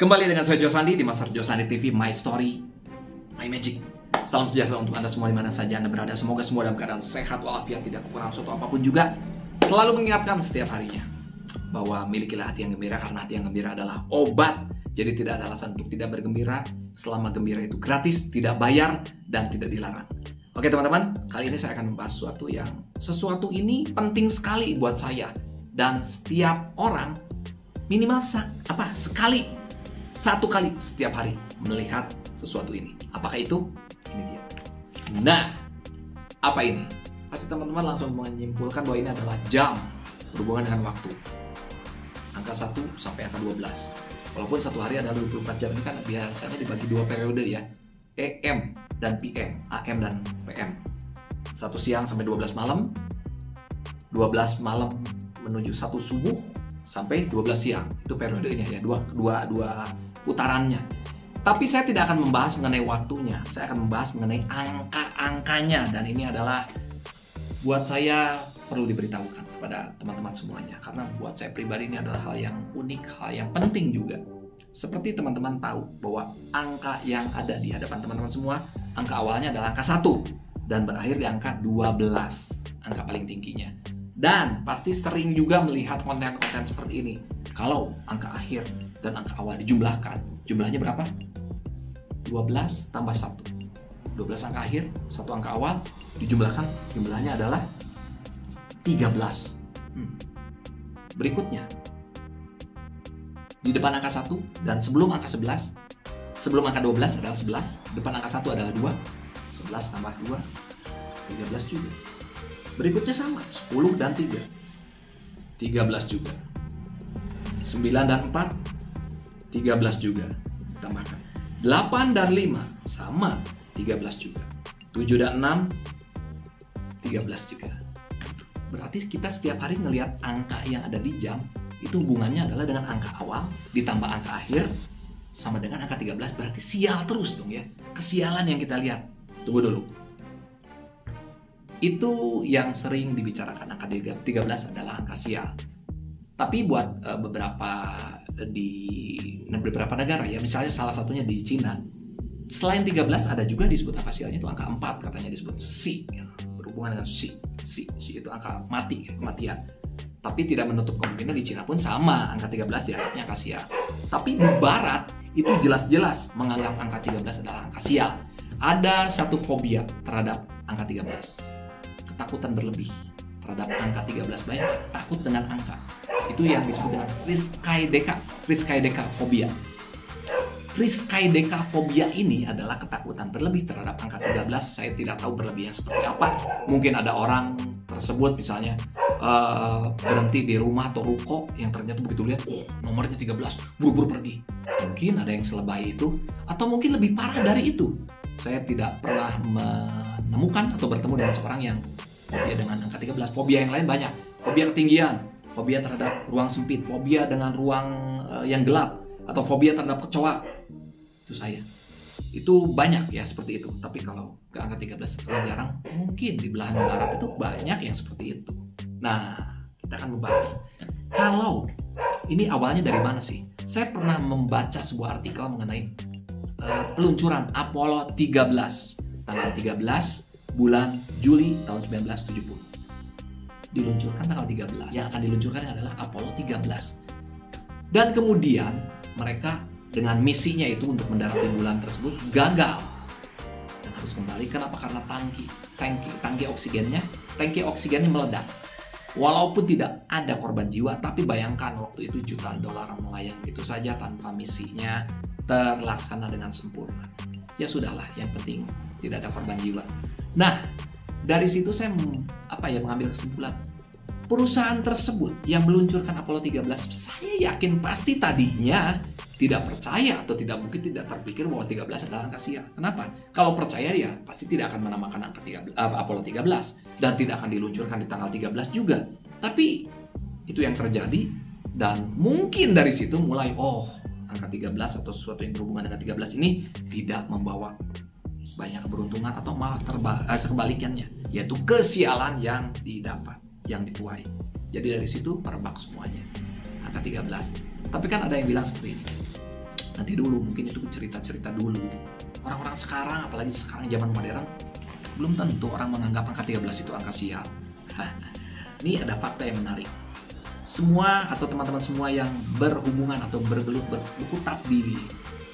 Kembali dengan saya Josandi di Master Josandi TV, My Story, My Magic. Salam sejahtera untuk Anda semua di mana saja Anda berada. Semoga semua dalam keadaan sehat walafiat, tidak kekurangan suatu apapun juga. Selalu mengingatkan setiap harinya bahwa milikilah hati yang gembira, karena hati yang gembira adalah obat. Jadi tidak ada alasan untuk tidak bergembira selama gembira itu gratis, tidak bayar, dan tidak dilarang. Oke teman-teman, kali ini saya akan membahas sesuatu ini penting sekali buat saya dan setiap orang minimal satu kali setiap hari melihat sesuatu ini. Apakah itu? Ini dia. Nah, apa ini? Pasti teman-teman langsung menyimpulkan bahwa ini adalah jam, berhubungan dengan waktu. Angka 1 sampai angka 12. Walaupun satu hari ada 24 jam, ini kan biasanya dibagi dua periode ya. AM dan PM, AM dan PM. 1 siang sampai 12 malam, 12 malam menuju 1 subuh sampai 12 siang. Itu periodenya ya, dua putarannya. Tapi saya tidak akan membahas mengenai waktunya, saya akan membahas mengenai angka-angkanya, dan ini adalah buat saya perlu diberitahukan kepada teman-teman semuanya, karena buat saya pribadi ini adalah hal yang unik, hal yang penting juga. Seperti teman-teman tahu bahwa angka yang ada di hadapan teman-teman semua, angka awalnya adalah angka 1 dan berakhir di angka 12, angka paling tingginya. Dan pasti sering juga melihat konten-konten seperti ini. Kalau angka akhir dan angka awal dijumlahkan, jumlahnya berapa? 12 tambah 1. 12 angka akhir, 1 angka awal, dijumlahkan, jumlahnya adalah 13. Berikutnya, di depan angka 1 dan sebelum angka 11, sebelum angka 12 adalah 11, depan angka 1 adalah 2, 11 tambah 2, 13 juga. Berikutnya sama, 10 dan 3, 13 juga. 9 dan 4, 13 juga. Tambahkan. 8 dan 5, sama, 13 juga. 7 dan 6, 13 juga. Berarti kita setiap hari ngelihat angka yang ada di jam, itu hubungannya adalah dengan angka awal ditambah angka akhir sama dengan angka 13, berarti sial terus dong ya. Kesialan yang kita lihat. Tunggu dulu. Itu yang sering dibicarakan, angka 13 adalah angka sial. Tapi buat beberapa negara ya, misalnya salah satunya di Cina, selain 13 ada juga disebut angka sialnya itu angka 4, katanya disebut Xi, ya. Berhubungan dengan Xi itu angka mati, kematian. Tapi tidak menutup kemungkinan di Cina pun sama, angka 13 dianggapnya angka sial. Tapi di Barat itu jelas-jelas menganggap angka 13 adalah angka sial. Ada satu fobia terhadap angka 13. Ketakutan berlebih terhadap angka 13, banyak takut dengan angka. Itu yang disebut dengan triskaidekafobia. Triskaidekafobia ini adalah ketakutan berlebih terhadap angka 13. Saya tidak tahu berlebihnya seperti apa. Mungkin ada orang tersebut misalnya berhenti di rumah atau ruko yang ternyata begitu lihat, oh nomornya 13, buru-buru pergi. Mungkin ada yang selebay itu, atau mungkin lebih parah dari itu. Saya tidak pernah menemukan atau bertemu dengan seorang yang fobia dengan angka 13. Fobia yang lain banyak. Fobia ketinggian, fobia terhadap ruang sempit, fobia dengan ruang yang gelap, atau fobia terhadap kecoa. Itu saya. Itu banyak ya seperti itu. Tapi kalau ke angka 13 terlalu jarang, mungkin di belahan barat itu banyak yang seperti itu. Nah, kita akan membahas. Kalau ini awalnya dari mana sih? Saya pernah membaca sebuah artikel mengenai peluncuran Apollo 13 tanggal 13 bulan Juli tahun 1970. Diluncurkan tanggal 13. Yang akan diluncurkan adalah Apollo 13. Dan kemudian mereka dengan misinya itu untuk mendarat di bulan tersebut gagal dan harus kembali. Kenapa? Karena tangki oksigennya meledak. Walaupun tidak ada korban jiwa, tapi bayangkan waktu itu jutaan dolar melayang gitu saja tanpa misinya terlaksana dengan sempurna. Ya sudahlah, yang penting tidak ada korban jiwa. Nah, dari situ saya mengambil kesimpulan. Perusahaan tersebut yang meluncurkan Apollo 13, saya yakin pasti tadinya tidak percaya atau tidak terpikir bahwa 13 adalah angka sial. Kenapa? Kalau percaya dia pasti tidak akan menamakan angka Apollo 13 dan tidak akan diluncurkan di tanggal 13 juga. Tapi itu yang terjadi, dan mungkin dari situ mulai angka 13 atau sesuatu yang berhubungan dengan 13 ini tidak membawa banyak keberuntungan, atau malah sebaliknya, yaitu kesialan yang didapat, yang dituai. Jadi dari situ merebak semuanya angka 13. Tapi kan ada yang bilang seperti ini, Nanti dulu, mungkin itu cerita-cerita dulu. Orang-orang sekarang, apalagi sekarang zaman modern, belum tentu orang menganggap angka 13 itu angka sial. Ini ada fakta yang menarik. Semua atau teman-teman semua yang berhubungan atau berkutat di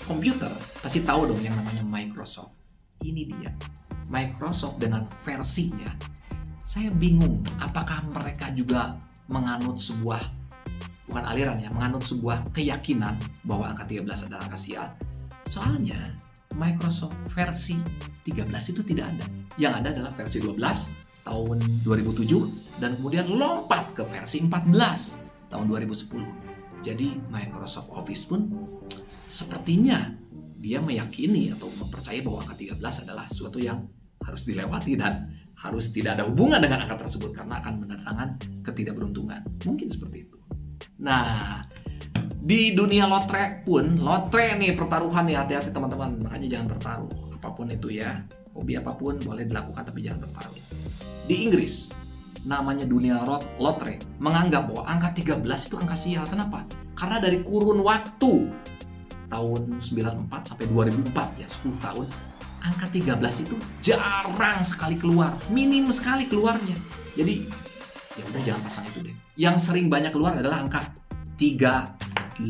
komputer pasti tahu dong yang namanya Microsoft. Ini dia, Microsoft dengan versinya. Saya bingung, apakah mereka juga menganut sebuah, bukan aliran ya, menganut sebuah keyakinan bahwa angka 13 adalah angka sial. Soalnya Microsoft versi 13 itu tidak ada. Yang ada adalah versi 12 tahun 2007 dan kemudian lompat ke versi 14 tahun 2010. Jadi Microsoft Office pun sepertinya dia meyakini atau mempercayai bahwa angka 13 adalah sesuatu yang harus dilewati dan harus tidak ada hubungan dengan angka tersebut karena akan mendatangkan ketidakberuntungan. Mungkin seperti itu. Nah, di dunia lotre pun, lotre nih pertaruhan nih, hati-hati teman-teman, makanya jangan bertaruh apapun itu ya. Hobi apapun boleh dilakukan tapi jangan bertaruh. Di Inggris, namanya dunia lotre, menganggap bahwa angka 13 itu angka sial. Kenapa? Karena dari kurun waktu tahun 94 sampai 2004 ya, 10 tahun, angka 13 itu jarang sekali keluar, minim sekali keluarnya. Jadi ya udah jangan pasang itu deh. Yang sering banyak keluar adalah angka 38.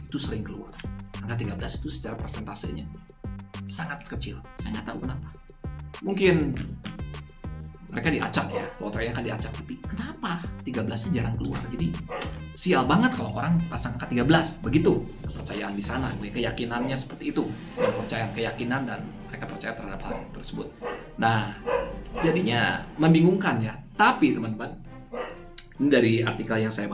Itu sering keluar. Angka 13 itu secara persentasenya sangat kecil. Saya nggak tahu kenapa. Mungkin mereka diacak ya, lotrenya kan diacak. Tapi kenapa 13-nya jarang keluar? Jadi sial banget kalau orang pasang angka 13. Begitu kepercayaan di sana, keyakinannya seperti itu. Kepercayaan keyakinan dan mereka percaya terhadap hal tersebut. Nah, jadinya membingungkan ya. Tapi teman-teman, ini dari artikel yang saya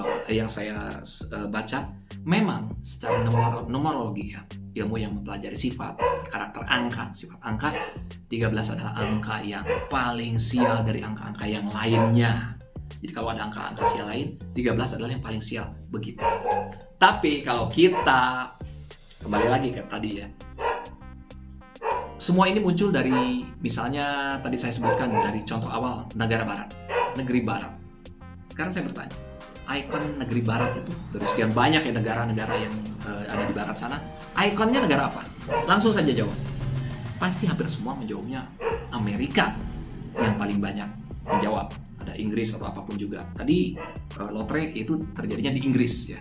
baca, memang secara numerologi ya, ilmu yang mempelajari sifat karakter angka, sifat angka, 13 adalah angka yang paling sial dari angka-angka yang lainnya. Jadi kalau ada angka-angka sial lain, 13 adalah yang paling sial, begitu. Tapi kalau kita kembali lagi ke tadi ya, semua ini muncul dari, misalnya tadi saya sebutkan dari contoh awal, negara barat, negeri barat. Sekarang saya bertanya, ikon negeri barat itu, dari sekian banyak ya negara-negara yang ada di barat sana, ikonnya negara apa? Langsung saja jawab. Pasti hampir semua menjawabnya Amerika yang paling banyak menjawab. Ada Inggris atau apapun juga. Tadi lotre itu terjadinya di Inggris ya.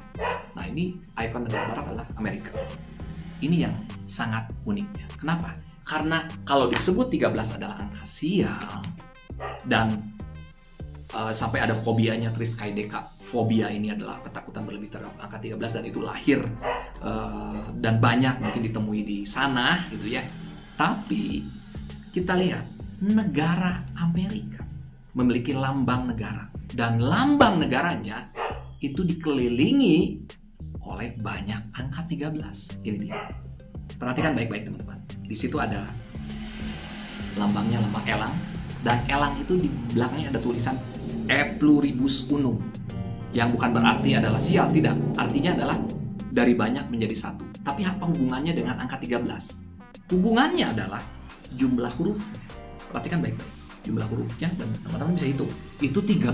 Nah, ini ikon negara barat adalah Amerika. Ini yang sangat uniknya. Kenapa? Karena kalau disebut 13 adalah angka sial dan sampai ada fobianya Triskaideka Deka. Fobia ini adalah ketakutan berlebih terhadap angka 13 dan itu lahir dan banyak mungkin ditemui di sana gitu ya. Tapi kita lihat negara Amerika memiliki lambang negara dan lambang negaranya itu dikelilingi oleh banyak angka 13. Ini dia. Perhatikan baik-baik teman-teman. Di situ ada lambangnya, lambang elang, dan elang itu di belakangnya ada tulisan E pluribus unum, yang bukan berarti adalah sial, tidak. Artinya adalah dari banyak menjadi satu. Tapi apa hubungannya dengan angka 13? Hubungannya adalah jumlah huruf. Perhatikan baik-baik. Jumlah hurufnya dan teman-teman bisa hitung. Itu 13.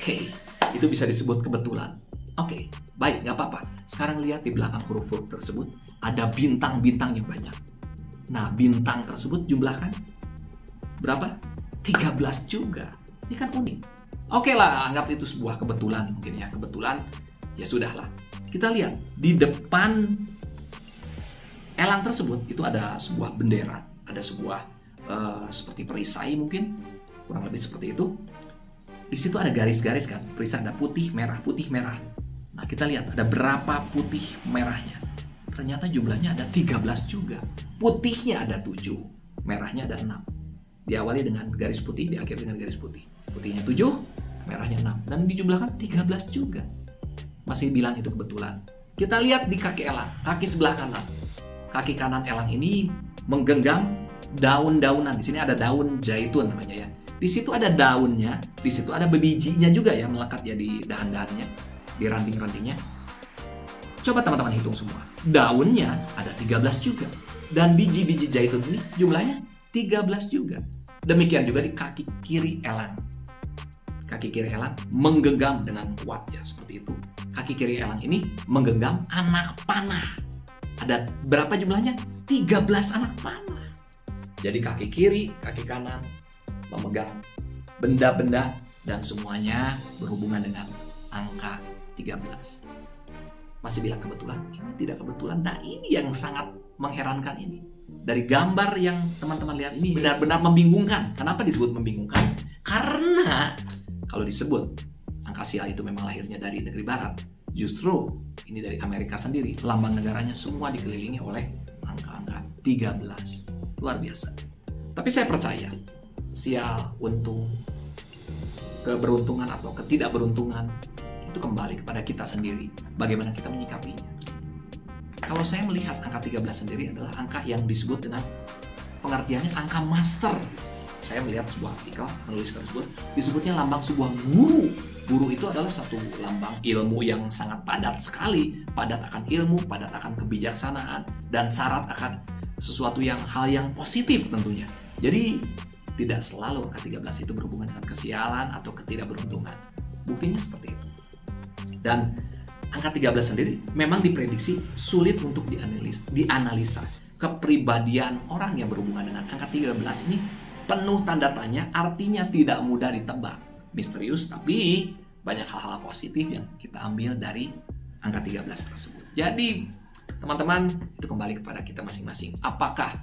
Oke, itu bisa disebut kebetulan. Oke, baik, nggak apa-apa. Sekarang lihat di belakang huruf-huruf tersebut ada bintang-bintang yang banyak. Nah, bintang tersebut jumlahkan berapa? 13 juga. Ini kan unik. Oke lah, anggap itu sebuah kebetulan mungkin ya. Kebetulan, ya sudahlah. Kita lihat di depan elang tersebut itu ada sebuah bendera, ada sebuah seperti perisai mungkin, kurang lebih seperti itu. Di situ ada garis-garis kan, perisai ada putih, merah, putih, merah. Nah, kita lihat ada berapa putih merahnya. Ternyata jumlahnya ada 13 juga. Putihnya ada 7, merahnya ada 6. Diawali dengan garis putih, diakhiri dengan garis putih. Putihnya 7, merahnya 6. Dan dijumlahkan 13 juga. Masih bilang itu kebetulan. Kita lihat di kaki elang, kaki sebelah kanan. Kaki kanan elang ini menggenggam daun-daunan. Di sini ada daun zaitun namanya ya. Di situ ada daunnya, di situ ada bijinya juga ya, melekat ya di dahan-dahannya, di ranting-rantingnya. Coba teman-teman hitung semua. Daunnya ada 13 juga. Dan biji-biji zaitun ini jumlahnya 13 juga. Demikian juga di kaki kiri elang. Kaki kiri elang menggenggam dengan kuat ya, seperti itu. Kaki kiri elang ini menggenggam anak panah. Ada berapa jumlahnya? 13 anak panah. Jadi kaki kiri, kaki kanan memegang benda-benda dan semuanya berhubungan dengan angka 13. Masih bilang kebetulan? Ini tidak kebetulan. Nah, ini yang sangat mengherankan ini. Dari gambar yang teman-teman lihat ini benar-benar membingungkan. Kenapa disebut membingungkan? Karena kalau disebut angka sial itu memang lahirnya dari negeri barat, justru ini dari Amerika sendiri. Lambang negaranya semua dikelilingi oleh angka-angka 13. Luar biasa. Tapi saya percaya sial, untung, keberuntungan atau ketidakberuntungan itu kembali kepada kita sendiri. Bagaimana kita menyikapinya. Kalau saya melihat angka 13 sendiri adalah angka yang disebut dengan pengertiannya angka master. Saya melihat sebuah artikel menulis tersebut disebutnya lambang sebuah guru. Guru itu adalah satu lambang ilmu yang sangat padat sekali. Padat akan ilmu, padat akan kebijaksanaan, dan syarat akan sesuatu hal yang positif tentunya. Jadi tidak selalu angka 13 itu berhubungan dengan kesialan atau ketidakberuntungan. Buktinya seperti itu. Dan angka 13 sendiri memang diprediksi sulit untuk dianalisa. Kepribadian orang yang berhubungan dengan angka 13 ini penuh tanda tanya, artinya tidak mudah ditebak. Misterius, tapi banyak hal-hal positif yang kita ambil dari angka 13 tersebut. Jadi, teman-teman, itu kembali kepada kita masing-masing. Apakah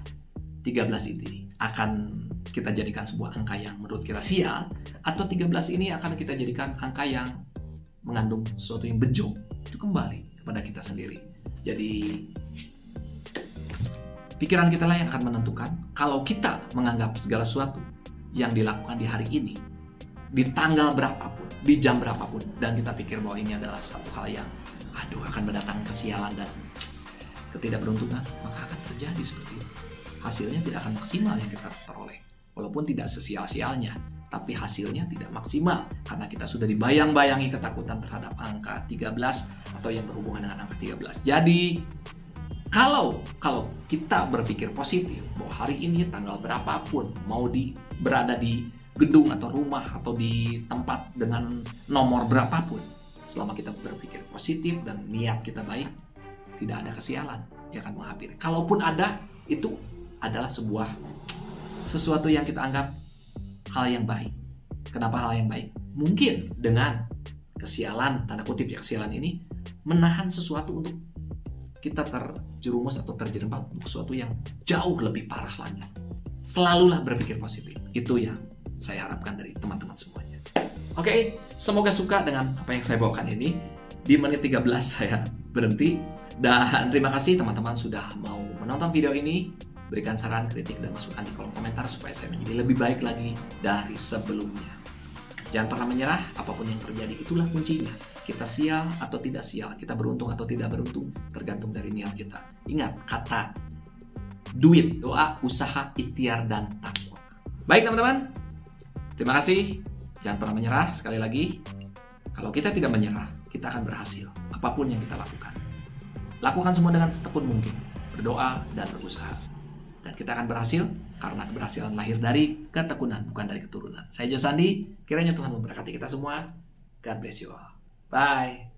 13 ini akan kita jadikan sebuah angka yang menurut kita sial, atau 13 ini akan kita jadikan angka yang mengandung sesuatu yang bejo? Itu kembali kepada kita sendiri. Jadi pikiran kita lah yang akan menentukan. Kalau kita menganggap segala sesuatu yang dilakukan di hari ini, di tanggal berapapun, di jam berapapun, dan kita pikir bahwa ini adalah satu hal yang akan mendatangkan kesialan dan ketidakberuntungan, maka akan terjadi seperti itu. Hasilnya tidak akan maksimal yang kita peroleh. Walaupun tidak sesial-sialnya, tapi hasilnya tidak maksimal karena kita sudah dibayang-bayangi ketakutan terhadap angka 13 atau yang berhubungan dengan angka 13. Jadi kalau kita berpikir positif bahwa hari ini tanggal berapapun, mau berada di gedung atau rumah atau di tempat dengan nomor berapapun, selama kita berpikir positif dan niat kita baik, tidak ada kesialan yang akan menghampiri. Kalaupun ada, itu adalah sesuatu yang kita anggap hal yang baik. Kenapa hal yang baik? Mungkin dengan kesialan, tanda kutip ya, kesialan ini menahan sesuatu untuk kita terjerumus atau terjerembab untuk sesuatu yang jauh lebih parah lagi. Selalulah berpikir positif. Itu yang saya harapkan dari teman-teman semuanya. Oke, semoga suka dengan apa yang saya bawakan ini. Di menit 13 saya berhenti. Dan terima kasih teman-teman sudah mau menonton video ini. Berikan saran, kritik, dan masukan di kolom komentar supaya saya menjadi lebih baik lagi dari sebelumnya. Jangan pernah menyerah, apapun yang terjadi itulah kuncinya. Kita sial atau tidak sial, kita beruntung atau tidak beruntung, tergantung dari niat kita. Ingat kata duit, doa, usaha, ikhtiar, dan takwa. Baik teman-teman, terima kasih. Jangan pernah menyerah, sekali lagi. Kalau kita tidak menyerah, kita akan berhasil. Apapun yang kita lakukan. Lakukan semua dengan setekun mungkin. Berdoa dan berusaha. Dan kita akan berhasil karena keberhasilan lahir dari ketekunan, bukan dari keturunan. Saya Jo Sandi, kiranya Tuhan memberkati kita semua. God bless you all. Bye.